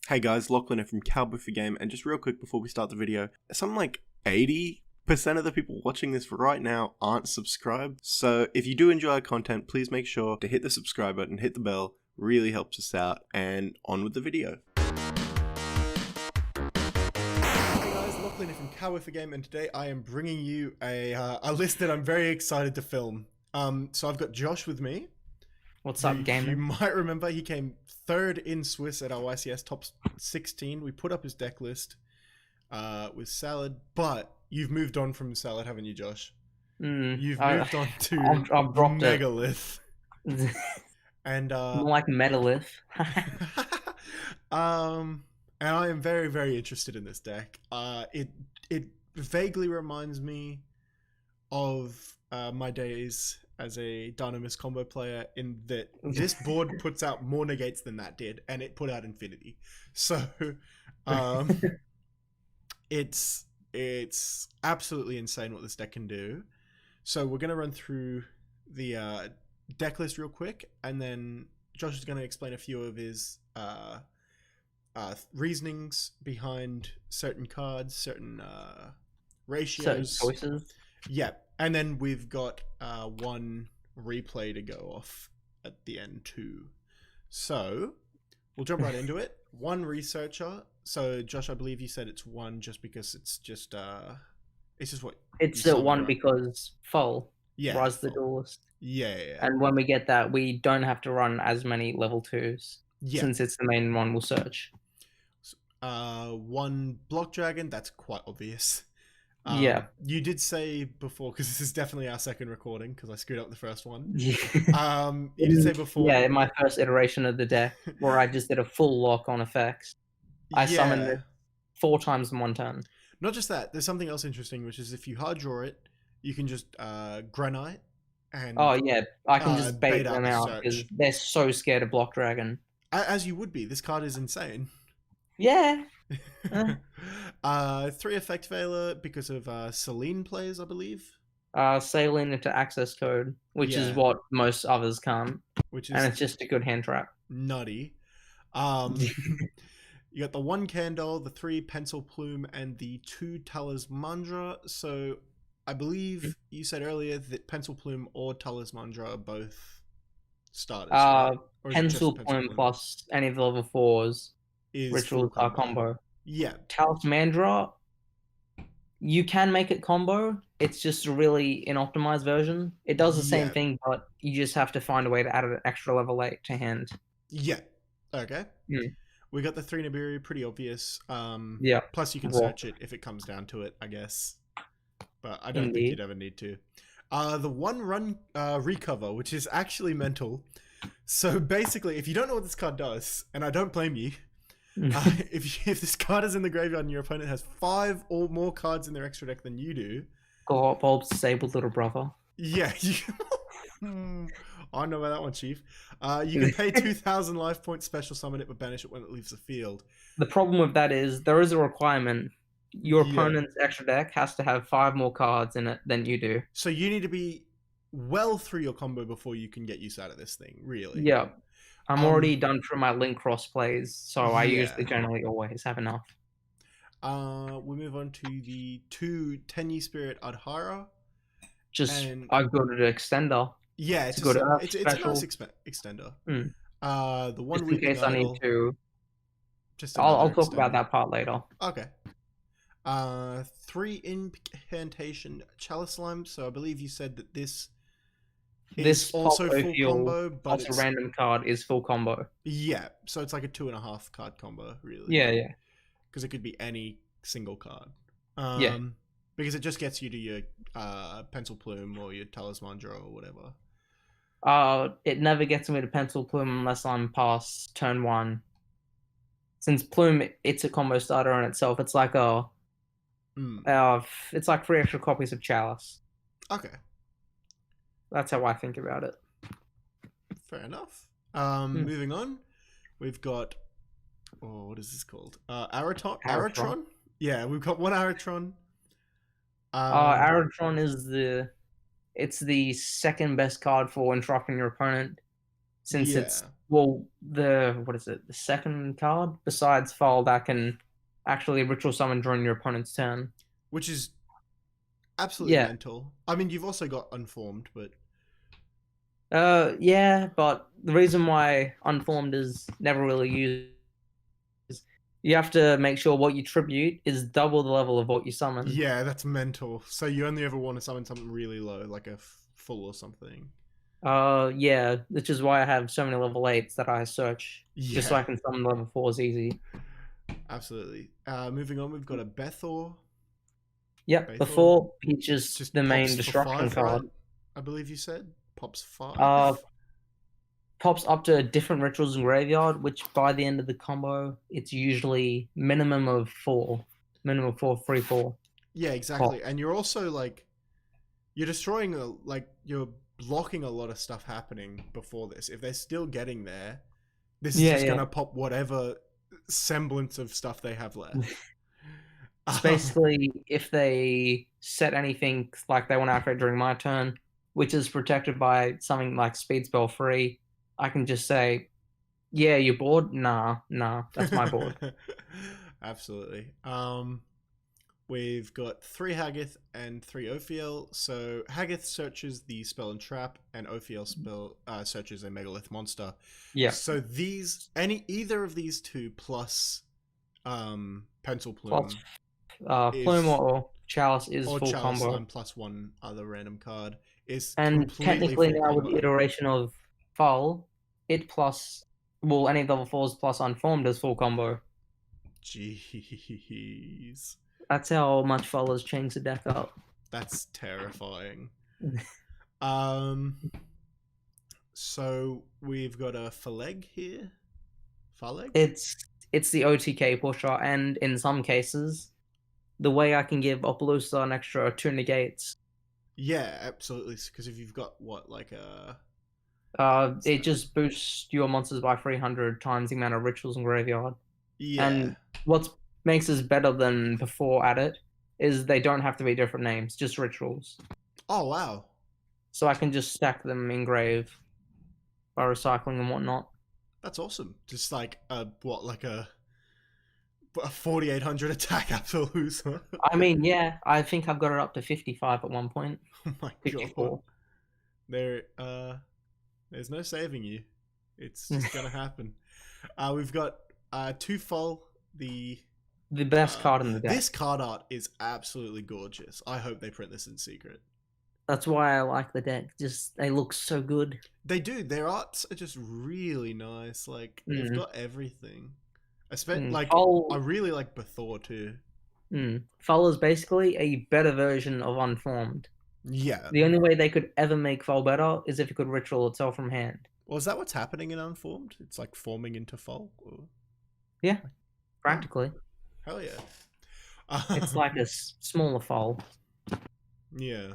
Hey guys, Lachlan here from Cowboy for Game, and just real quick before we start the video, something like 80% of the people watching this right now aren't subscribed, so if you do enjoy our content, please make sure to hit the subscribe button, hit the bell, really helps us out, and on with the video. Hey guys, Lachlan here from Cowboy for Game, and today I am bringing you a list that I'm very excited to film. So I've got Josh with me. What's up, gamer? You might remember he came third in Swiss at our YCS top 16. We put up his deck list with Salad, but you've moved on from Salad, haven't you, Josh? You've moved on to I've dropped Megalith. And more like Megalith. And I am very, very interested in this deck. It vaguely reminds me of my days as a Dynamis combo player, in that this board puts out more negates than that did, and it put out infinity. So it's absolutely insane what this deck can do. So we're going to run through the deck list real quick, and then Josh is going to explain a few of his reasonings behind certain cards, certain ratios, certain choices. Yeah, and then we've got one replay to go off at the end too. So we'll jump right into it. One researcher. So Josh, I believe you said it's one just because it's just what it's the one because full. Yeah, Rise the Duelist. Yeah. And when we get that, we don't have to run as many level 2s. Yeah. Since it's the main one we'll search. One Block Dragon, that's quite obvious. Yeah. You did say before, because this is definitely our second recording, because I screwed up the first one. Yeah. You did say before. Yeah, in my first iteration of the deck, where I just did a full lock on effects. I summoned it 4 times in one turn. Not just that, there's something else interesting, which is if you hard draw it, you can just Granite and oh yeah, I can just bait them out because they're so scared of Block Dragon. As you would be. This card is insane. Yeah. 3 effect failure because of Selene plays, I believe. Sailing into access code, which is what most others can't. And it's just a good hand trap. Nutty. You got the 1 Candle, the 3 Pencil Plume, and the 2 Talismandra. So I believe you said earlier that Pencil Plume or Talismandra are both starters. Right? Pencil Plume plus any of the level 4s rituals are combo. Yeah. Talismandra, you can make it combo. It's just a really inoptimized version. It does the same thing, but you just have to find a way to add an extra level 8 to hand. Yeah. Okay. We got the 3 Nibiru, pretty obvious. Yeah. Plus you can search it if it comes down to it, I guess. But I don't think you'd ever need to. The 1 run recover, which is actually mental. So basically, if you don't know what this card does, and I don't blame you, if this card is in the graveyard and your opponent has 5 or more cards in their extra deck than you do, Bob's disabled little brother. Yeah, I know about that one, Chief. You can pay 2,000 life points, special summon it, but banish it when it leaves the field. The problem with that is there is a requirement. Your opponent's extra deck has to have 5 more cards in it than you do. So you need to be well through your combo before you can get use out of this thing, really. Yeah. I'm already done for my link cross plays, so I usually generally always have enough. We move on to the 2 Tenyi Spirit Adhara. I've got an extender. Yeah, it's a nice extender. The 1 just in case I need to. I'll talk about that part later. Okay. 3 Incantation Chalice Slime. So I believe you said that this also full combo, but it's a random card is full combo. Yeah, so it's like a 2.5 card combo, really. Yeah. Because it could be any single card. Because it just gets you to your Pencil Plume or your Talismandra or whatever. It never gets me to Pencil Plume unless I'm past turn 1. Since Plume, it's a combo starter on itself. It's like it's like 3 extra copies of Chalice. Okay. That's how I think about it. Fair enough. Moving on, we've got what is this called? Aratron? Yeah, we've got 1 Aratron. Aratron is the second best card for interrupting your opponent. since it's Yeah, the second card besides file that can actually ritual summon during your opponent's turn. which is absolutely Yeah. mental. I mean, you've also got Unformed, but Yeah, but the reason why Unformed is never really used is you have to make sure what you tribute is double the level of what you summon. yeah, that's mental. So you only ever want to summon something really low, like a full or something. Yeah, which is why I have so many level 8s that I search, just so Yeah, I can summon level 4s easy. absolutely. Moving on, we've got a Bethor. Yep, Bethor before he's just just the main pops for destruction 5, right? card. I believe you said pops 5. Uh, Pops up to different rituals in graveyard, which by the end of the combo, it's usually minimum of four, free four Yeah, exactly. pops. And you're also like you're destroying you're blocking a lot of stuff happening before this. If they're still getting there, this is Yeah, just yeah. gonna pop whatever semblance of stuff they have left. It's basically if they set anything like they want to activate during my turn, which is protected by something like speed spell free, I can just say, "Yeah, you're bored? Nah, that's my board." Absolutely. We've got 3 Haggith and 3 Ophiel. So Haggith searches the spell and trap, and Ophiel searches a Megalith monster. Yeah. So either of these two plus Pencil Plus, Plume Plume is or Chalice is or full Chalice combo. Slime plus one other random card is And completely technically full now with the combo. iteration of Foul, it plus any level 4s plus Unformed is full combo. Jeez. That's how much Foul has changed the deck up. That's terrifying. Um so we've got a Faleg here. Faleg? It's the OTK pusher, and in some cases, the way I can give Opelusa an extra 2 negates. Yeah, absolutely. Because if you've got what, like a It just boosts your monsters by 300 times the amount of rituals in graveyard. yeah. And what makes this better than before at it is they don't have to be different names, just rituals. Oh wow. So I can just stack them in grave by recycling and whatnot. That's awesome. Just like a 4800 attack Absolusa. I mean, yeah, I think I've got it up to 55 at one point. Oh my god. 54. There's no saving you. It's just gonna happen. We've got 2 Foal. The best card in the deck. This card art is absolutely gorgeous. I hope they print this in secret. That's why I like the deck. Just they look so good. They do. Their arts are just really nice. Like they've got everything. Like Foul, I really like Bethor too. Foul is basically a better version of Unformed. Yeah. The only way they could ever make Foul better is if it could ritual itself from hand. Well, is that what's happening in Unformed? It's like forming into Foal? Or... Yeah, practically. Hell yeah. It's like a smaller Foul. Yeah.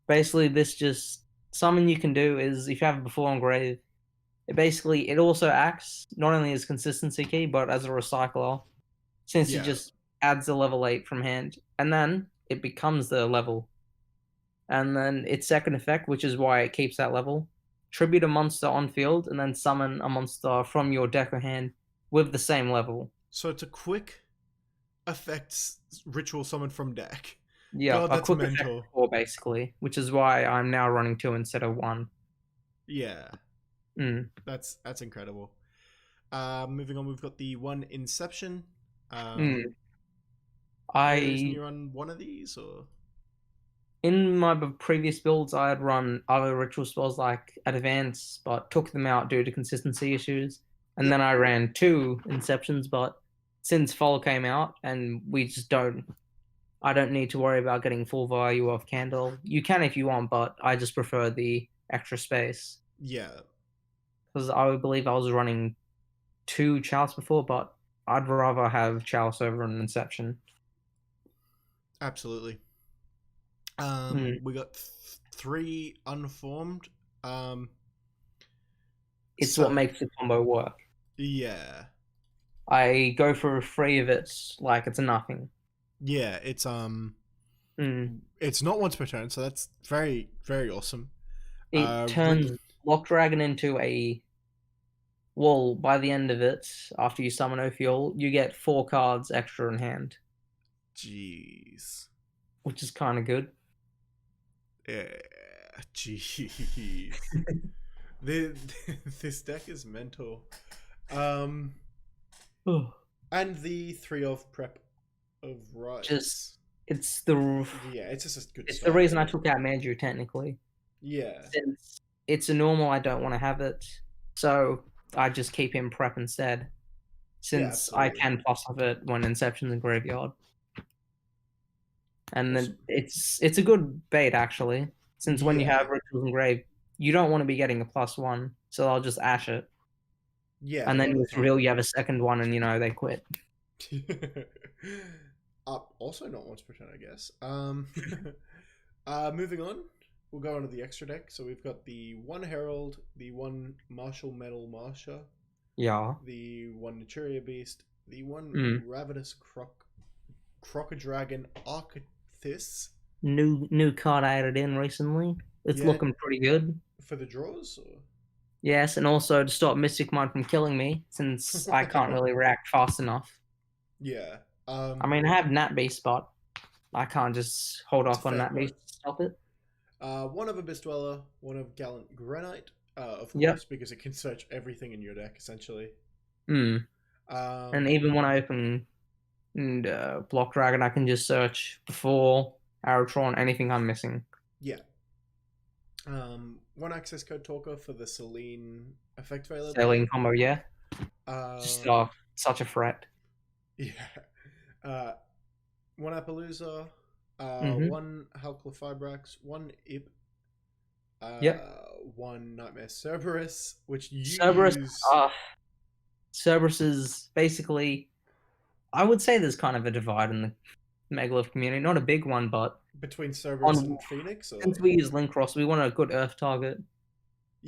Basically, this just something you can do is if you have it before on grave, it also acts not only as consistency key but as a recycler, since it just adds a level 8 from hand, and then it becomes the level. And then its second effect, which is why it keeps that level, tribute a monster on field and then summon a monster from your deck or hand with the same level. So it's a quick effects ritual summon from deck. Yeah, God, that's mental. Four basically, which is why I'm now running 2 instead of 1. Yeah. That's incredible. Moving on, we've got the 1 Inception. Isn't you run one of these or? In my previous builds, I had run other ritual spells like Advance, but took them out due to consistency issues. And then I ran 2 Inceptions, but since Fall came out, and I don't need to worry about getting full value of Candle. You can if you want, but I just prefer the extra space. Yeah. Because I believe I was running 2 Chalice before, but I'd rather have Chalice over an Inception. Absolutely. We got 3 Unformed. It's what makes the combo work. Yeah. I go for 3 of it like it's nothing. Yeah, it's it's not once per turn, so that's very, very awesome. It turns Lock Dragon into a wall. By the end of it, after you summon Ophiol, you get 4 cards extra in hand, Jeez. which is kind of good. Yeah. Jeez. the, this deck is mental. And the 3 of prep of rights. Just it's the yeah, it's just a good. It's start, the reason I took out Manju technically. Yeah. Since it's a normal, I don't want to have it, so I just keep him prep instead. Since I can plus of it when Inception's in graveyard, and Awesome. then it's a good bait actually. Since when you have rituals in grave, you don't want to be getting a +1, so I'll just ash it. Yeah. And then with real, you have a second one, and they quit. Also not once per turn, I guess. Moving on, we'll go on to the extra deck. So we've got the 1 Herald, the 1 Martial Metal Marsha, Yeah. the 1 Naturia Beast, the 1 Ravenous Crocodragon Archithis. New card I added in recently. It's looking pretty good. For the draws? Or? Yes, and also to stop Mystic Mind from killing me, since I can't really react fast enough. Yeah. I mean, I have Nat Beast, but I can't just hold off on Nat Beast to stop it. 1 of Abyss Dweller, 1 of Gallant Granite, of course, because it can search everything in your deck, essentially. And even when I open Block Dragon, I can just search before Arrowtron, anything I'm missing. Yeah. 1 access code talker for the Selene effect veiler. Selene combo, yeah. Just such a threat. Yeah. 1 Appaloosa, 1 Halcla Fibrax, 1 Ib, 1 Nightmare Cerberus, which you use. Cerberus is basically, I would say there's kind of a divide in the Megalith community. Not a big one, but between Cerberus and Phoenix? Or? Since we use Link Cross, we want a good Earth target.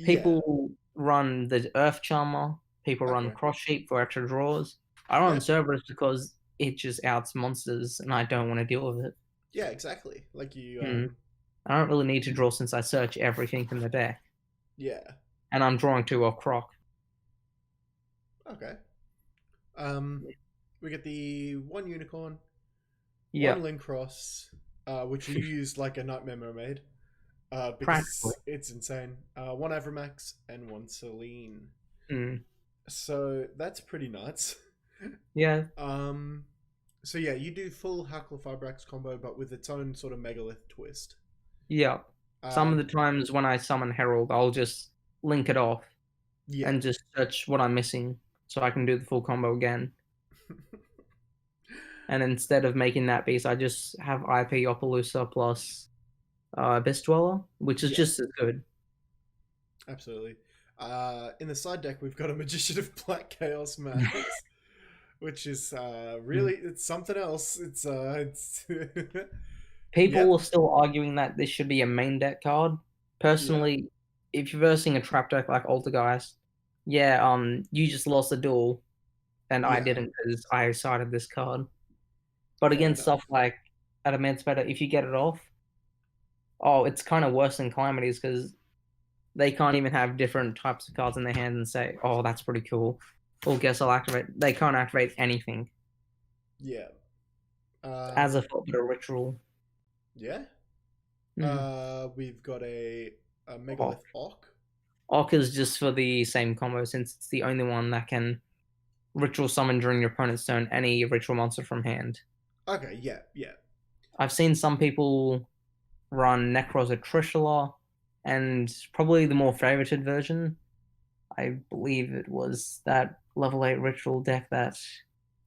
People run the Earth Charmer. People run Cross Sheep for extra draws. I run Cerberus because it just outs monsters, and I don't want to deal with it. Yeah, exactly. Like you. I don't really need to draw since I search everything in the deck. Yeah. And I'm drawing 2 off Croc. Okay. We get the 1 Unicorn. 1 Link Cross, which you use like a Nightmare Mermaid. Because it's insane. 1 Avramax and 1 Selene. So that's pretty nuts. Yeah. So yeah, you do full Hackle Fibrax combo, but with its own sort of Megalith twist. Yeah. Some of the times when I summon Herald, I'll just link it off and just search what I'm missing so I can do the full combo again. And instead of making that beast, I just have IP Opelusa plus Abyss Dweller, which is just as good. Absolutely. In the side deck, we've got a Magician of Black Chaos Madness, which is really it's something else. It's People are still arguing that this should be a main deck card. Personally, if you're versing a trap deck like Altergeist, you just lost a duel, and I didn't because I sided this card. But against stuff like Adamantipator, if you get it off, it's kind of worse than Calamities because they can't even have different types of cards in their hand and say, "Oh, that's pretty cool." Well, guess I'll activate. They can't activate anything. Yeah. As a ritual. Yeah. We've got a Megalith Ock. Ock is just for the same combo since it's the only one that can ritual summon during your opponent's turn any ritual monster from hand. Okay, yeah. I've seen some people run Necroza Trishula, and probably the more favorited version, I believe it was that level 8 ritual deck that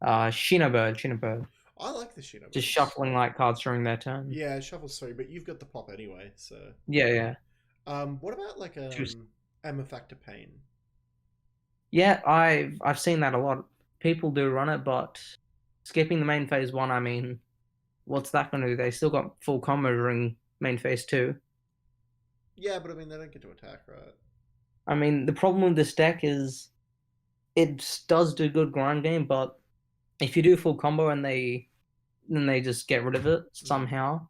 Shinobird. I like the Shinobird. Just shuffling like cards during their turn. Yeah, it shuffles through, but you've got the pop anyway, so. Yeah. What about like Amifactor Pain? Yeah, I've seen that a lot. People do run it, but skipping the main phase 1, I mean, what's that going to do? They still got full combo during main phase 2. Yeah, but I mean, they don't get to attack, right? I mean, the problem with this deck is it does do good grind game, but if you do full combo and they just get rid of it somehow,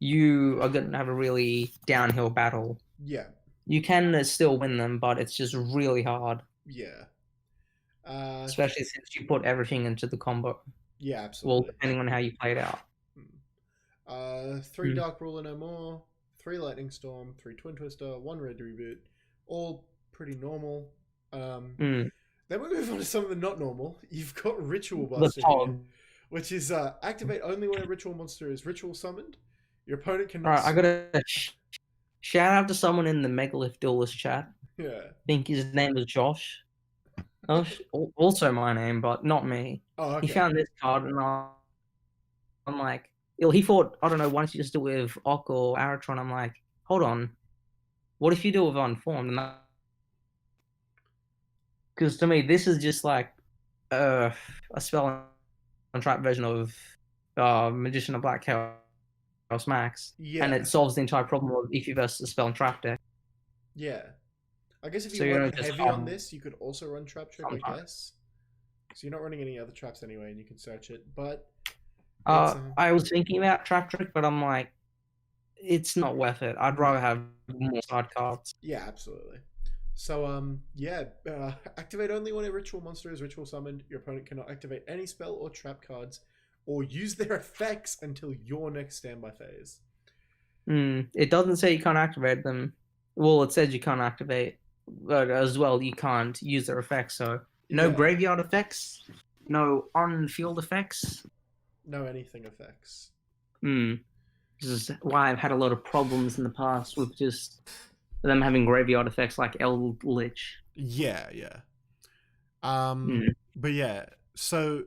you are going to have a really downhill battle. Yeah. You can still win them, but it's just really hard. Yeah. Especially since you put everything into the combo. Yeah, Well, absolutely. depending on how you play it out. 3 Dark Ruler no more, 3 Lightning Storm, 3 Twin Twister, 1 Red Reboot, all pretty normal. Then we move on to some of the not normal. You've got Ritual Buster here, which is activate only when a ritual monster is ritual summoned. Your opponent cannot. Alright, I gotta shout out to someone in the Megalith Duelist chat. Yeah. I think his name was Josh. Also my name, but not me. Oh, okay. He found this card, and I'm like, he thought, I don't know, why don't you just do it with Ock or Aratron? I'm like, hold on, what if you do it with Unformed? Because to me, this is just like a spell and trap version of Magician of Black Chaos Max, and it solves the entire problem of if you versus a spell and trap deck. Yeah. I guess if you run heavy on this, you could also run Trap Trick, I guess. So you're not running any other traps anyway, and you can search it. But I was thinking about Trap Trick, but I'm like, it's not worth it. I'd rather have more side cards. Yeah, absolutely. So activate only when a ritual monster is ritual summoned. Your opponent cannot activate any spell or trap cards, or use their effects until your next standby phase. It doesn't say you can't activate them. Well, it says you can't activate, but as well you can't use their effects. So no graveyard effects, no on-field effects, no anything effects. This is why I've had a lot of problems in the past with just them having graveyard effects like Eldritch. Yeah. But yeah, so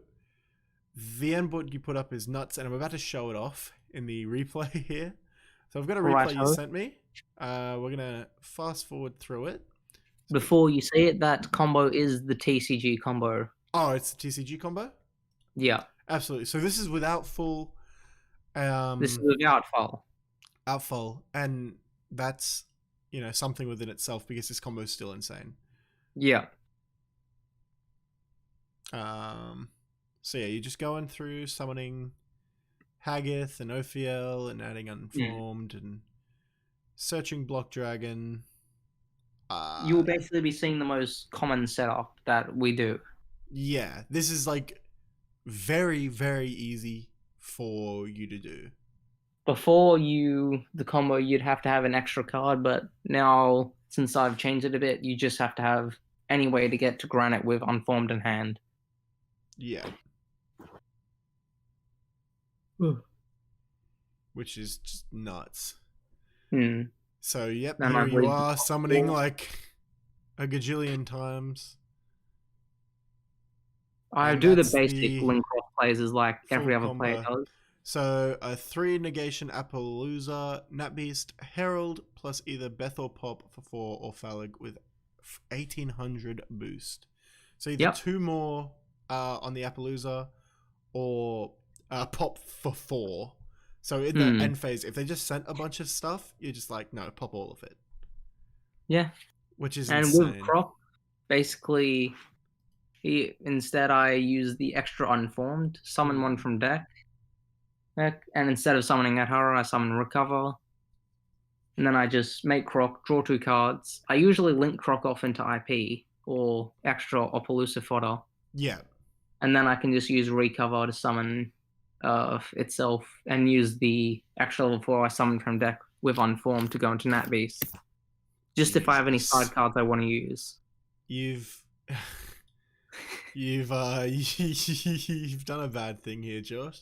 the end board you put up is nuts, and I'm about to show it off in the replay here. So I've got a replay you sent me. We're gonna fast forward through it. Before you see it, that combo is the TCG combo. Oh, it's the TCG combo? Yeah. Absolutely. So this is without full. This is without full. Outfall, and that's something within itself because this combo is still insane. Yeah. So yeah, you're just going through summoning Haggith and Ophiel and adding Unformed and searching Block Dragon. You will basically be seeing the most common setup that we do. Yeah, this is like very, very easy for you to do. Before the combo, you'd have to have an extra card, but now, since I've changed it a bit, you just have to have any way to get to Granite with Unformed in hand. Yeah. Which is just nuts. So, yep, here you are summoning like a gajillion times. I do the basic link cross plays as like every other player does. So a 3 negation Appaloosa, Natbeast, Herald, plus either Beth or Pop for 4 or Phalag with 1800 boost. So either 2 more on the Appaloosa or Pop for 4. So in the end phase, if they just sent a bunch of stuff, you're just like, no, pop all of it. Yeah. Which is insane. And with Croc, basically, instead I use the extra Unformed, summon one from deck. And instead of summoning that horror, I summon Recover. And then I just make Croc, draw 2 cards. I usually link Croc off into IP or extra Appaloosa fodder. Yeah. And then I can just use Recover to summon itself and use the extra level 4 I summoned from deck with Unformed to go into Natbeast. Just if I have any side cards I want to use. You've done a bad thing here, Josh.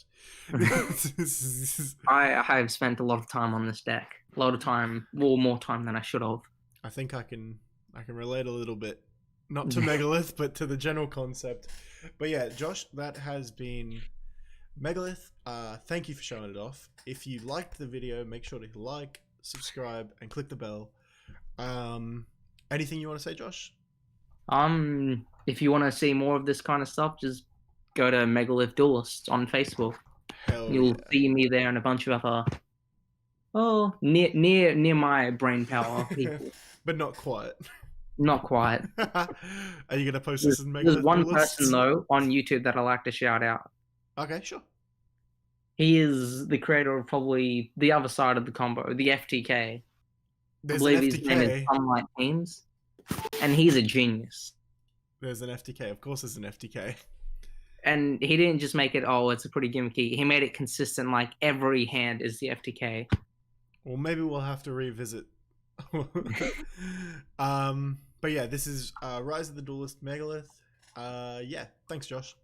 I have spent a lot of time on this deck. A lot of time, more time than I should have. I think I can relate a little bit, not to Megalith, but to the general concept. But yeah, Josh, that has been Megalith. Thank you for showing it off. If you liked the video, make sure to like, subscribe, and click the bell. Anything you want to say, Josh? If you want to see more of this kind of stuff, just go to Megalith Duelist on Facebook. You'll see me there and a bunch of other near my brain power people. But not quite. Not quite. Are you gonna post this in Megalith? There's one person though on YouTube that I like to shout out. Okay, sure. He is the creator of probably the other side of the combo, the FTK. I There's an believe his name is FTK. Sunlight Teams, and he's a genius. There's an FTK. Of course, there's an FTK. And he didn't just make it, oh, it's a pretty gimmicky. He made it consistent, like every hand is the FTK. Well, maybe we'll have to revisit. But yeah, this is Rise of the Duelist Megalith. Yeah, thanks, Josh.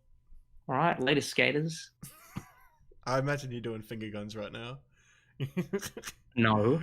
All right, later, skaters. I imagine you're doing finger guns right now. No.